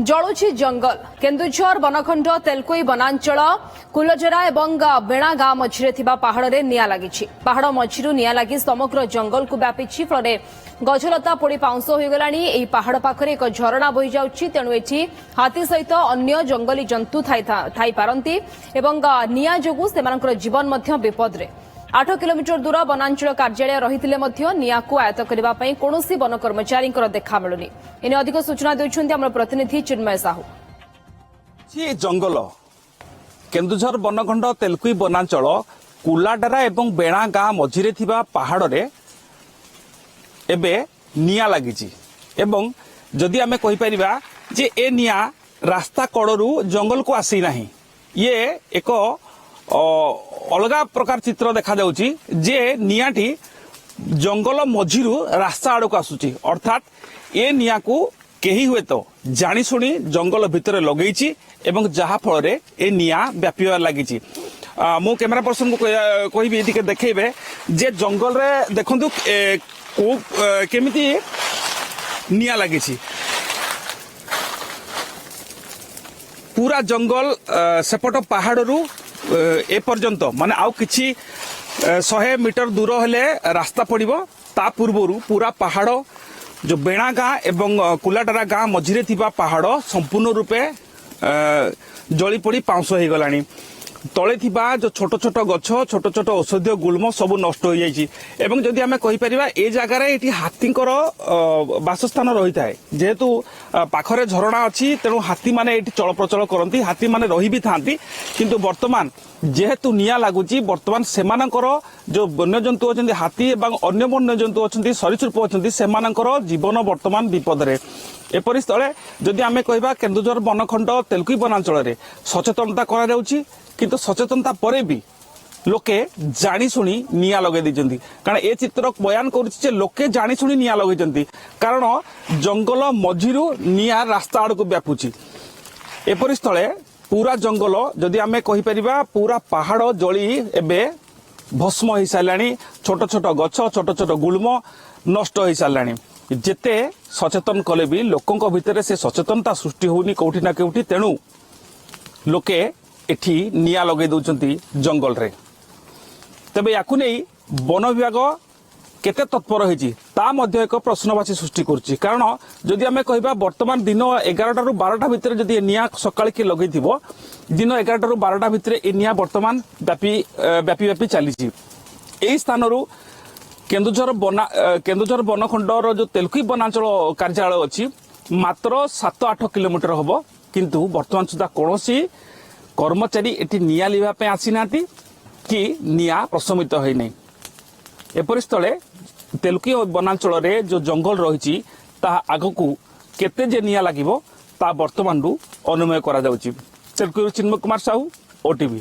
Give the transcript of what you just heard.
जलुछि जंगल केन्दुझर बनखंड तेलकोई वनांचल कुलजरा एवं बेणा गाँ मझिरे थिबा पहाड़ में निया लागिछि। पहाड़ मझिरु निया लागि समग्र जंगल को व्यापिछि। फल गजलता पोड़ी पाउंस होगलानी। एही पहाड़ पाखरे एक झरणा बहि जाउछि। तेणु एठी हाथी सहित अन्य जंगली जंतु थाई पारंती एवं निया जोगु सेमानकर जीवन मध्य विपदरे। 8 किलोमीटर दूर वनांचल कार्यालय रही निया को आयत्त करने कौन वन कर्मचारी देखा मिलुनी। एने अधिक सूचना देउछन्ती हमर प्रतिनिधि चिन्मय साहू। जंगल केन्दुझर बनखंड तेलकुई वनांचल कुलाडरा एवं बेणा गाँ मझिरे थिबा पहाड़ रे एबे निया लागिछि। एवं जदि आमे कहि परिबा जे ए निया रास्ता कड़रू जंगल को आसी नाही। ये एक अलगा प्रकार चित्र देखा जाउची जे नियाटी जंगल मझिरु रास्ता आड़ को आसुची। अर्थात ए निया को केही हुए तो जानी सुनी जंगल भितर लगेइची एवं जहा फल रे ए निया व्यापीबार लागिची। मो कैमरा पर्सन को कहबी एदिके देखेबे जे जंगल रे देखंतु केमिति निया लागिची। पूरा जंगल सेपट पहाड़रू ए पर्यंत माने आउ किछि 100 मीटर दूर हेले रास्ता पड़िबो। ता पूर्वरु पूरा पहाड़ जो बेणा गाँ एवं कुलाडरा गाँ मझिरे थिबा पहाड़ संपूर्ण रूपे जली पड़ी पाउंस हो गलानी। तले थिबा जो छोट छोट गछ छोट छोट औषधीय गुल्म सब नष्ट हो जाइछि। एवं जदि आमे कहि परिबा ए जगह रे एठी हाथीकर वासस्थान रही थाए। जेहेतु पाखरे झरणा अछि तेणु हाथी माने एठी चल प्रचल करंती। हाथी माने रही भी थांती। किंतु वर्तमान जेहेतु निया लागुची वर्तमान सेमानकर जो वन्यजंतु अछंती हाथी एवं अन्य वन्यजंतु अछंती सरीसृप अछंती सेमानकर जीवन वर्तमान विपद रे। एपरि स्थले जदि आमे कहबा केन्दुझर बनखंड तेलकुई वनांचल रे सचेतनता करा जाउची। किंतु सचेतनता परे भी लोके जानी सुनी निया लगे दी। कारण ए चित्र बयान कर लोके जानी सुनी निया लगे। कारण जंगल मझिरु निया रास्ता आड़ को व्यापुची। एपरि स्थले पूरा जंगल जदि आमे कहि परिबा पूरा पहाड़ जली एबे भस्म हो साराणी। छोट छोट गछ छोट छोट गुल्म नष्ट हो साराणी। जेते सचेतन कले भी लोकों भितर से सचेतनता सृष्टि होनी कौटी ना कौटी। तेणु लोके एठी निया लगे दउचंती जंगल रे। तबे याकु नै वन विभाग केते तत्पर होईची ता मध्य एक प्रश्नवाची सृष्टि करछि। कारण जदि आमे कहबा वर्तमान दिन 11टा रु 12टा भितर जदि निया सकाळ के लगेथिबो दिन 11टा रु 12टा भितर ए निया वर्तमान व्यापी चलीछि। एही स्थान रु केन्दुझर बनखंडर जो तेलकुई वनांचल कार्यालय अछि मात्र 7-8 किलोमीटर हबो। किंतु वर्तमान सुधा कोनोसी कर्मचारी एटी निया लिबा पे आसी नाती कि निया प्रशमित होई नै। एपरि स्थले तेलकुई वनांचल रे जो जंगल रहिछि ता आगकू केते जे निया लागिबो ता वर्तमान रु अनुमय करा जाउछि। तेलकुई चिन्मय कुमार साहू, ओटीवी।